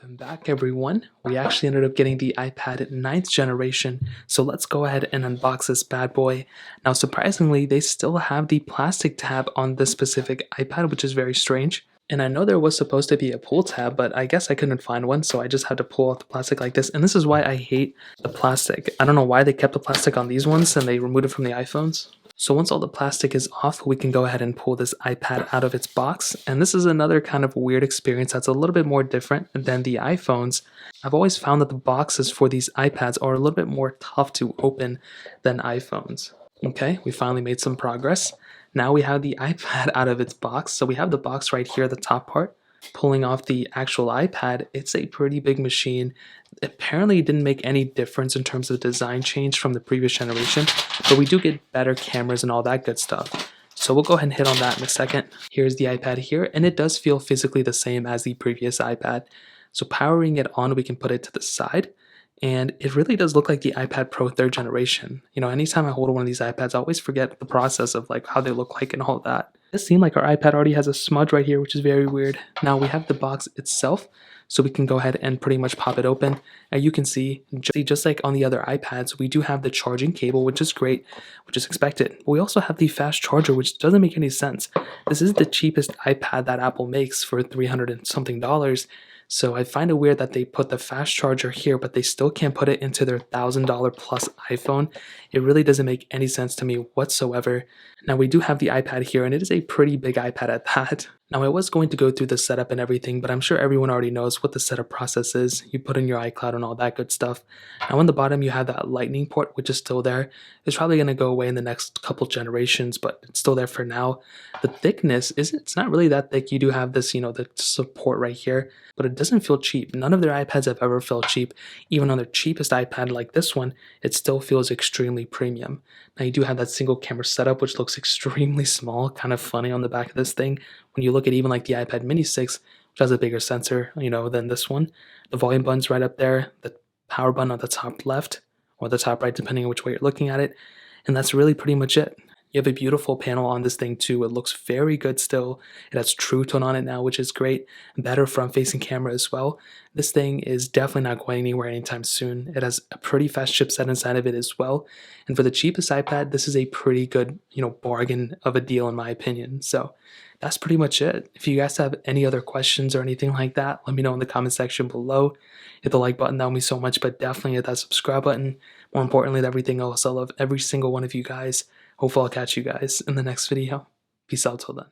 Welcome back, everyone. We actually ended up getting the iPad 9th generation, so let's go ahead and unbox this bad boy. Now, surprisingly, they still have the plastic tab on this specific iPad, which is very strange. And I know there was supposed to be a pull tab, but I guess I couldn't find one, so I just had to pull out the plastic like this. And this is why I hate the plastic. I don't know why they kept the plastic on these ones and they removed it from the iPhones. So once all the plastic is off, we can go ahead and pull this iPad out of its box. And this is another kind of weird experience that's a little bit more different than the iPhones. I've always found that the boxes for these iPads are a little bit more tough to open than iPhones. Okay, we finally made some progress. Now we have the iPad out of its box. So we have the box right here, the top part. Pulling off the actual iPad, it's a pretty big machine. Apparently it didn't make any difference in terms of design change from the previous generation, but we do get better cameras and all that good stuff. So we'll go ahead and hit on that in a second. Here's the iPad here, and it does feel physically the same as the previous iPad. So powering it on, we can put it to the side, and it really does look like the iPad Pro 3rd generation. You know, anytime I hold one of these iPads, I always forget the process of like how they look like and all that. It does seem like our iPad already has a smudge right here, which is very weird. Now we have the box itself, so we can go ahead and pretty much pop it open. And you can see, just like on the other iPads, we do have the charging cable, which is great, which is expected. But we also have the fast charger, which doesn't make any sense. This is the cheapest iPad that Apple makes for $300 and something. So I find it weird that they put the fast charger here, but they still can't put it into their $1,000 plus iPhone. It really doesn't make any sense to me whatsoever. Now we do have the iPad here, and it is a pretty big iPad at that. Now I was going to go through the setup and everything, but I'm sure everyone already knows what the setup process is. You put in your iCloud and all that good stuff. Now on the bottom you have that lightning port, which is still there. It's probably going to go away in the next couple generations, but it's still there for now. The thickness it's not really that thick. You do have this, the support right here, but it doesn't feel cheap. None of their iPads have ever felt cheap. Even on their cheapest iPad like this one, it still feels extremely premium. Now you do have that single camera setup, which looks extremely small, kind of funny on the back of this thing. When you look at even like the iPad mini 6, which has a bigger sensor, than this one. The volume button's right up there, the power button on the top left, or the top right, depending on which way you're looking at it. And that's really pretty much it. You have a beautiful panel on this thing too. It looks very good still. It has True Tone on it now, which is great. Better front-facing camera as well. This thing is definitely not going anywhere anytime soon. It has a pretty fast chipset inside of it as well. And for the cheapest iPad, this is a pretty good, bargain of a deal in my opinion. So that's pretty much it. If you guys have any other questions or anything like that, let me know in the comment section below. Hit the like button, that would mean so much, but definitely hit that subscribe button. More importantly than everything else, I love every single one of you guys. Hopefully I'll catch you guys in the next video. Peace out till then.